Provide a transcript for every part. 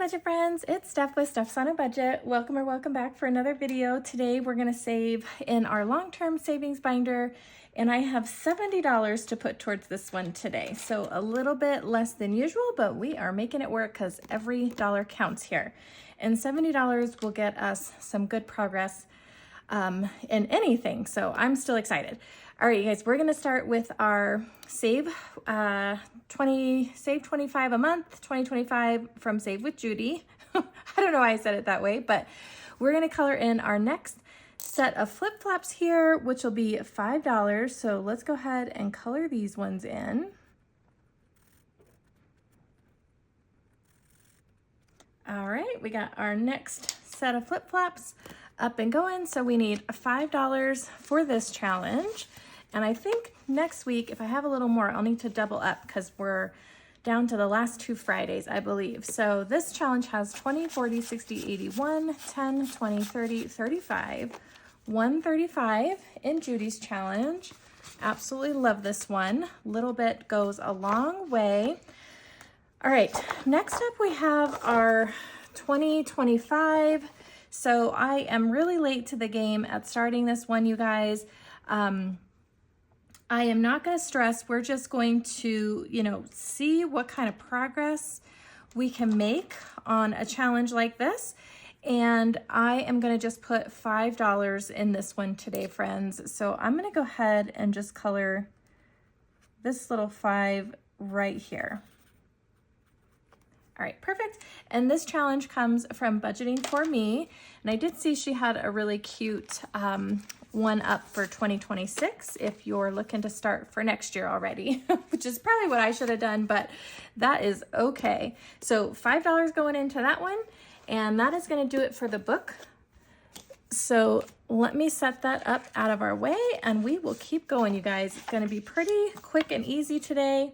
budget friends, it's Steph with Stefsonabudget. Welcome or welcome back for another video. Today we're going to save in our long-term savings binder, and I have $70 to put towards this one today. So a little bit less than usual, but we are making it work because every dollar counts here. And $70 will get us some good progress in anything. So I'm still excited. All right, you guys, we're gonna start with our save 25 a month, 2025 from Save with Judy. I don't know why I said it that way, but we're gonna color in our next set of flip-flops here, which will be $5. So let's go ahead and color these ones in. All right, we got our next set of flip-flops up and going. So we need $5 for this challenge. And I think next week, if I have a little more, I'll need to double up because we're down to the last 2 Fridays, I believe. So this challenge has 20, 40, 60, 81, 10, 20, 30, 35, 135 in Judy's challenge. Absolutely love this one. Little bit goes a long way. All right, next up we have our 2025. So I am really late to the game at starting this one, you guys. I am not going to stress. We're just going to, see what kind of progress we can make on a challenge like this. And I am going to just put $5 in this one today, friends. So I'm going to go ahead and just color this little 5 right here. All right, perfect. And this challenge comes from Budgeting for Me. And I did see she had a really cute one up for 2026 if you're looking to start for next year already, which is probably what I should have done, but that is okay. So $5 going into that one, and that is going to do it for the book. So let me set that up out of our way, and we will keep going, you guys. It's going to be pretty quick and easy today.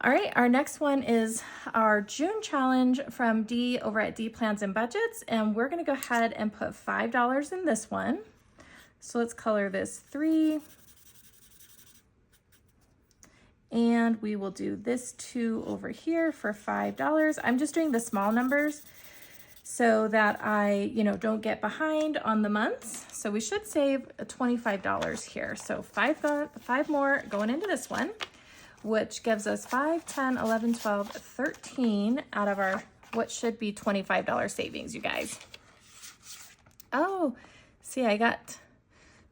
All right, our next one is our June challenge from Dee over at Dee Plans and Budgets, and we're going to go ahead and put $5 in this one. So let's color this 3, and we will do this 2 over here for $5. I'm just doing the small numbers so that I, don't get behind on the months. So we should save $25 here. So 5 more going into this one, which gives us 5, 10, 11, 12, 13 out of our what should be $25 savings, you guys. Oh, see, I got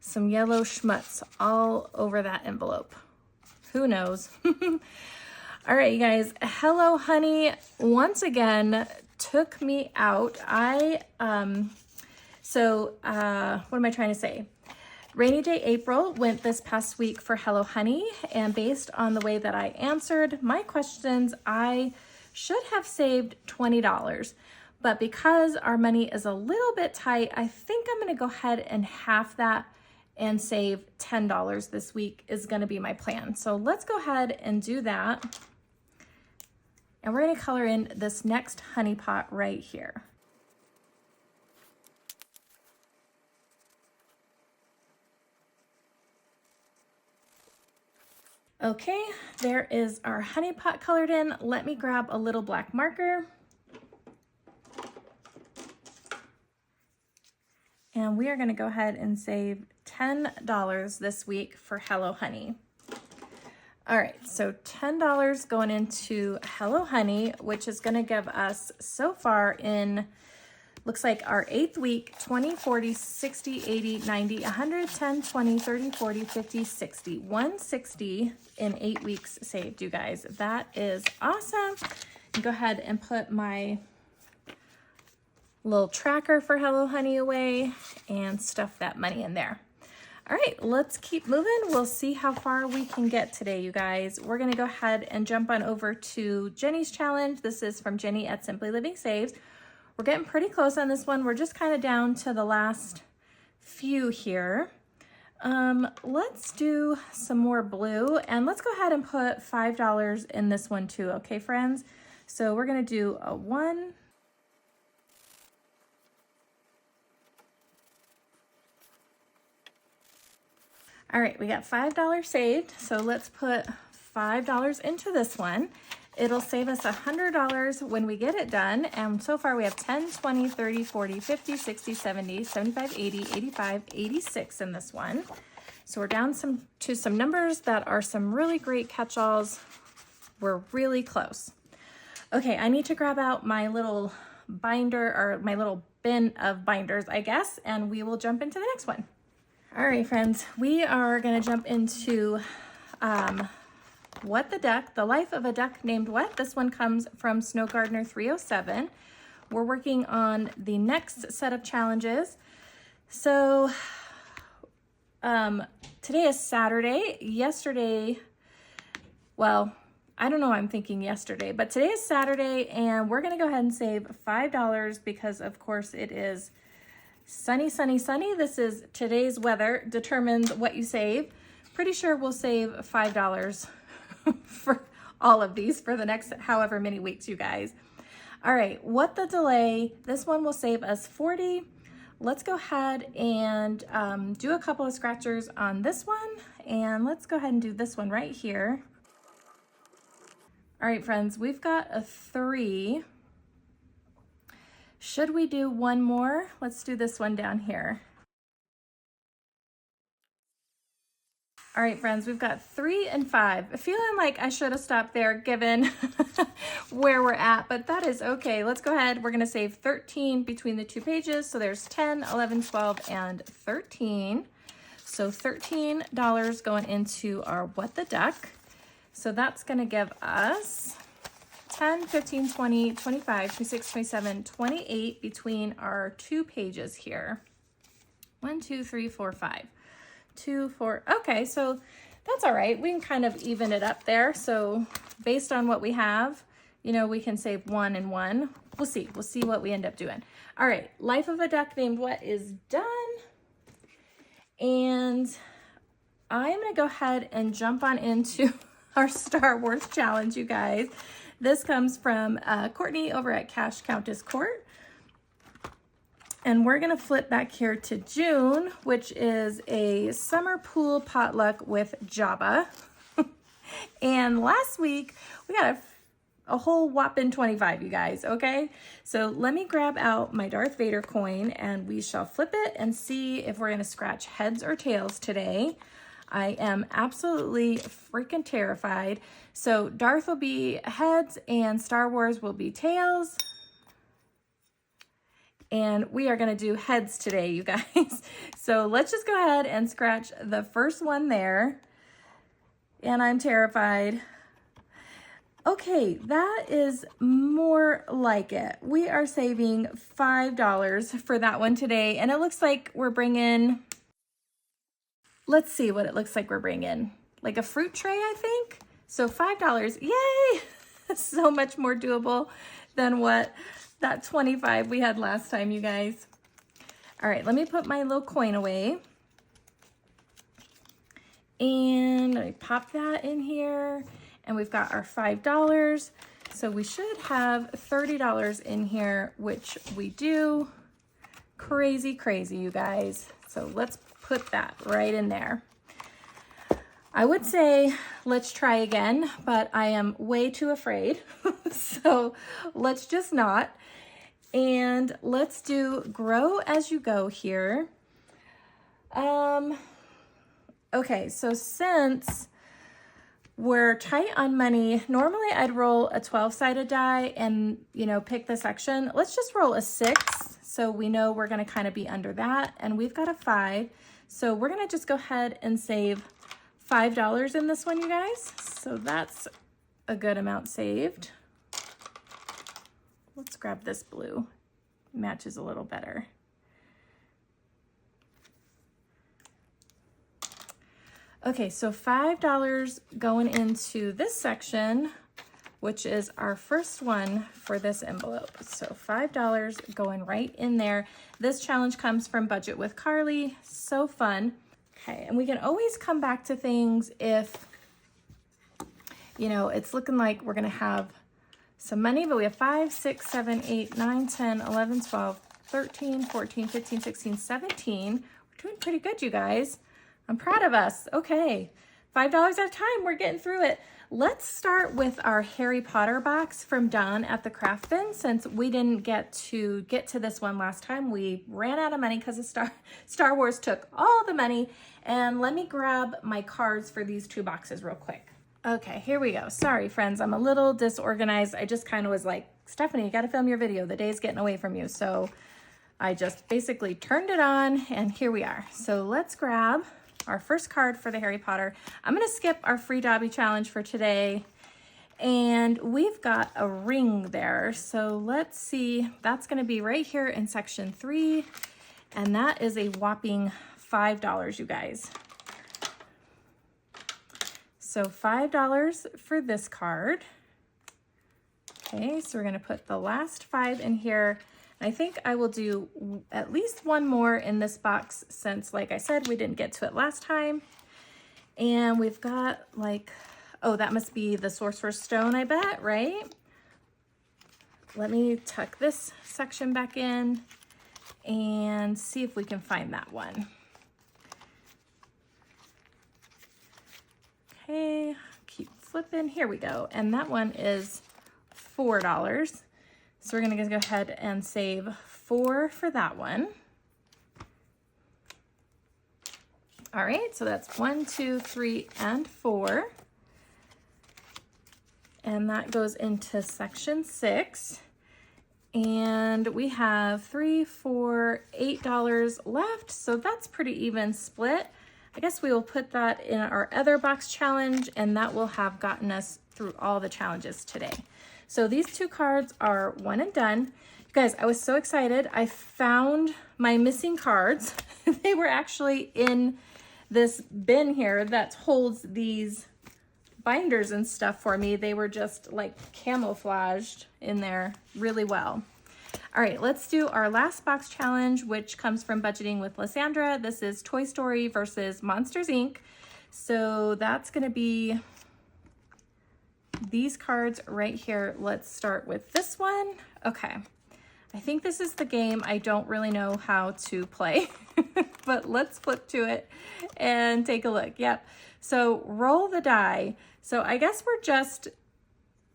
some yellow schmutz all over that envelope. Who knows? All right, you guys, Hello Honey once again took me out. What am I trying to say? Rainy Day April went this past week for Hello Honey, and based on the way that I answered my questions, I should have saved $20. But because our money is a little bit tight, I think I'm gonna go ahead and half that and save $10 this week is gonna be my plan. So let's go ahead and do that. And we're gonna color in this next honey pot right here. Okay, there is our honey pot colored in. Let me grab a little black marker. And we are gonna go ahead and save $10 this week for Hello Honey. All right, so $10 going into Hello Honey, which is gonna give us so far in, looks like our 8th week, 20, 40, 60, 80, 90, 100, 10, 20, 30, 40, 50, 60, 160 in 8 weeks saved, you guys. That is awesome. Go ahead and put my little tracker for Hello Honey away and stuff that money in there. All right, let's keep moving. We'll see how far we can get today, you guys. We're gonna go ahead and jump on over to Jenny's challenge. This is from Jenny at Simply Living Saves. We're getting pretty close on this one. We're just kind of down to the last few here. Let's do some more blue, and let's go ahead and put $5 in this one too, okay, friends? So we're gonna do a 1, all right, we got $5 saved, so let's put $5 into this one. It'll save us $100 when we get it done. And so far we have 10, 20, 30, 40, 50, 60, 70, 75, 80, 85, 86 in this one. So we're down to some numbers that are some really great catch-alls. We're really close. Okay, I need to grab out my little binder, or my little bin of binders, I guess, and we will jump into the next one. All right, friends, we are gonna jump into What the Duck, The Life of a Duck Named What? This one comes from Snow Gardener 307. We're working on the next set of challenges. So today is Saturday. Yesterday, well, I don't know, I'm thinking yesterday, but today is Saturday, and we're gonna go ahead and save $5 because of course it is sunny, sunny, sunny. This is today's weather determines what you save. Pretty sure we'll save $5 for all of these for the next however many weeks, you guys. All right, What the Delay? This one will save us 40. Let's go ahead and do a couple of scratchers on this one, and let's go ahead and do this one right here. All right, friends, we've got a 3. Should we do one more? Let's do this one down here. All right, friends, we've got 3 and 5. Feeling like I should have stopped there given where we're at, but that is okay. Let's go ahead. We're gonna save 13 between the two pages. So there's 10, 11, 12, and 13. So $13 going into our What the Duck. So that's gonna give us 10, 15, 20, 25, 26, 27, 28 between our two pages here. 1, 2, 3, 4, 5. 2, 4. Okay, so that's all right. We can kind of even it up there. So based on what we have, you know, we can save 1 and 1. We'll see. We'll see what we end up doing. All right, Life of a Duck Named What is done. And I'm going to go ahead and jump on into our Star Wars challenge, you guys. This comes from Courtney over at Cash Countess Court. And we're gonna flip back here to June, which is a summer pool potluck with Jabba. And last week, we got a whole whopping 25, you guys, okay? So let me grab out my Darth Vader coin and we shall flip it and see if we're gonna scratch heads or tails today. I am absolutely freaking terrified. So Darth will be heads and Star Wars will be tails. And we are gonna do heads today, you guys. So let's just go ahead and scratch the first one there. And I'm terrified. Okay, that is more like it. We are saving $5 for that one today. And it looks like we're bringing, let's see what it looks like we're bringing. Like a fruit tray, I think. So $5, yay! So much more doable than what that 25 we had last time, you guys. All right, let me put my little coin away. And let me pop that in here. And we've got our $5. So we should have $30 in here, which we do. Crazy, crazy, you guys. So let's put that right in there. I would say let's try again, but I am way too afraid. So let's just not. And let's do grow as you go here. Okay, so since we're tight on money, normally I'd roll a 12-sided die and, you know, pick the section. Let's just roll a 6 so we know we're gonna kind of be under that. And we've got a 5. So we're gonna just go ahead and save $5 in this one, you guys. So that's a good amount saved. Let's grab this blue. Matches a little better. Okay, so $5 going into this section, which is our first one for this envelope. So $5 going right in there. This challenge comes from Budget with Carly. So fun. Okay, and we can always come back to things if, you know, it's looking like we're gonna have some money, but we have 5, 6, 7, 8, 9, 10, 11, 12, 13, 14, 15, 16, 17. We're doing pretty good, you guys. I'm proud of us. Okay, $5 at a time. We're getting through it. Let's start with our Harry Potter box from Dawn at the craft bin. Since we didn't get to this one last time, we ran out of money because of Star Wars took all the money. And let me grab my cards for these two boxes real quick. Okay, here we go. Sorry, friends, I'm a little disorganized. I just kind of was like, Stephanie, you got to film your video. The day's getting away from you. So I just basically turned it on and here we are. So let's grab our first card for the Harry Potter. I'm going to skip our free Dobby challenge for today. And we've got a ring there. So let's see. That's going to be right here in section 3. And that is a whopping $5, you guys. So $5 for this card. Okay, so we're going to put the last 5 in here. I think I will do at least one more in this box since, like I said, we didn't get to it last time. And we've got like, oh, that must be the Sorcerer's Stone, I bet, right? Let me tuck this section back in and see if we can find that one. Okay, keep flipping. Here we go. And that one is $4. So we're going to go ahead and save 4 for that one. All right, so that's 1, 2, 3, and 4. And that goes into section 6. And we have $3, $4, $8 left. So that's pretty even split. I guess we will put that in our other box challenge, and that will have gotten us through all the challenges today. So these two cards are one and done. You guys, I was so excited. I found my missing cards. They were actually in this bin here that holds these binders and stuff for me. They were just like camouflaged in there really well. All right, let's do our last box challenge, which comes from Budgeting with Lysandra. This is Toy Story versus Monsters, Inc. So that's gonna be these cards right here. Let's start with this one. Okay, I think this is the game I don't really know how to play, but let's flip to it and take a look. Yep, so roll the die. So I guess we're just,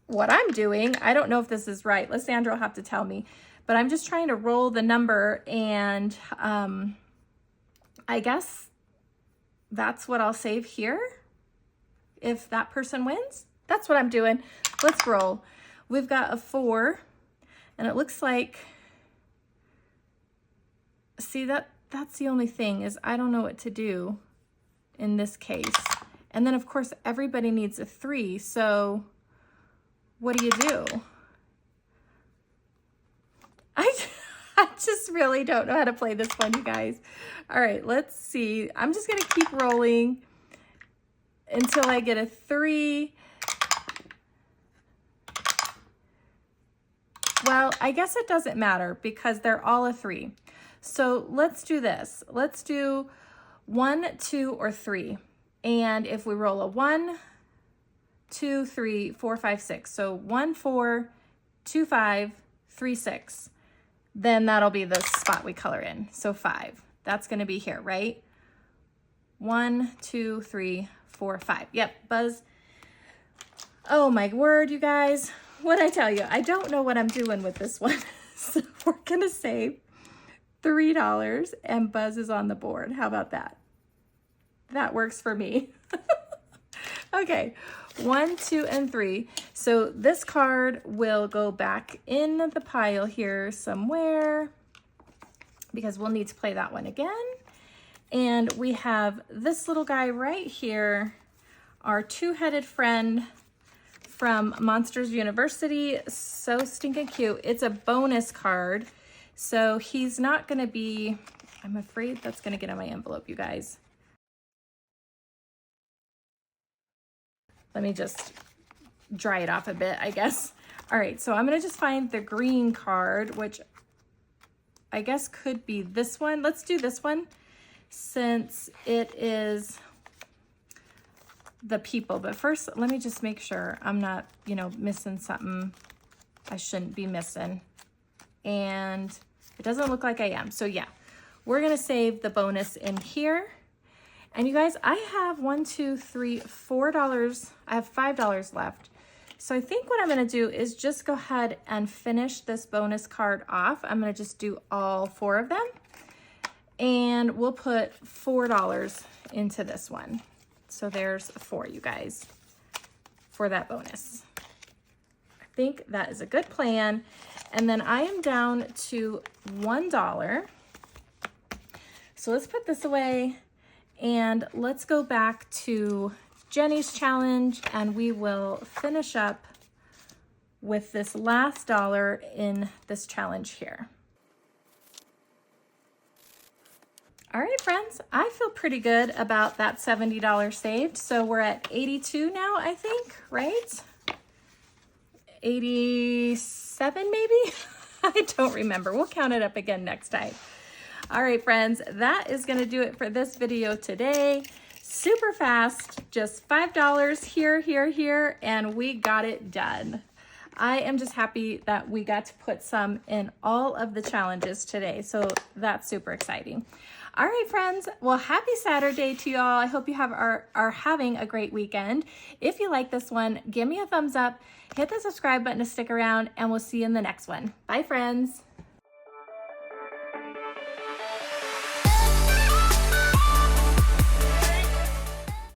what I'm doing, I don't know if this is right. Lysandra will have to tell me, but I'm just trying to roll the number and I guess that's what I'll save here if that person wins. That's what I'm doing. Let's roll. We've got a 4, and it looks like, see, that's the only thing is I don't know what to do in this case. And then of course everybody needs a 3. So what do you do? I just really don't know how to play this one, you guys. All right, let's see. I'm just gonna keep rolling until I get a 3. Well, I guess it doesn't matter because they're all a 3. So let's do this. Let's do 1, 2, or 3. And if we roll a 1, 2, 3, 4, 5, 6. So 1, 4, 2, 5, 3, 6. Then that'll be the spot we color in. So 5. That's going to be here, right? 1, 2, 3, 4, 5. Yep, Buzz. Oh my word, you guys. What'd I tell you? I don't know what I'm doing with this one. So we're going to save $3 and Buzz is on the board. How about that? That works for me. Okay, 1, 2, and 3. So this card will go back in the pile here somewhere because we'll need to play that one again. And we have this little guy right here, our two-headed friend from Monsters University. So stinking cute. It's a bonus card. So he's not gonna be, I'm afraid that's gonna get in my envelope, you guys. Let me just dry it off a bit, I guess. All right, so I'm gonna just find the green card, which I guess could be this one. Let's do this one since it is the people. But first, let me just make sure I'm not, you know, missing something I shouldn't be missing. And it doesn't look like I am. So yeah, we're gonna save the bonus in here. And you guys, I have $4. I have $5 left. So I think what I'm gonna do is just go ahead and finish this bonus card off. I'm gonna just do all 4 of them. And we'll put $4 into this one. So there's 4, you guys, for that bonus. I think that is a good plan. And then I am down to $1. So let's put this away and let's go back to Jenny's challenge and we will finish up with this last dollar in this challenge here. All right, friends, I feel pretty good about that $70 saved. So we're at 82 now, I think, right? 87 maybe? I don't remember. We'll count it up again next time. All right, friends, that is gonna do it for this video today. Super fast, just $5 here, here, here, and we got it done. I am just happy that we got to put some in all of the challenges today. So that's super exciting. All right, friends. Well, happy Saturday to y'all. I hope you are having a great weekend. If you like this one, give me a thumbs up, hit the subscribe button to stick around, and we'll see you in the next one. Bye, friends.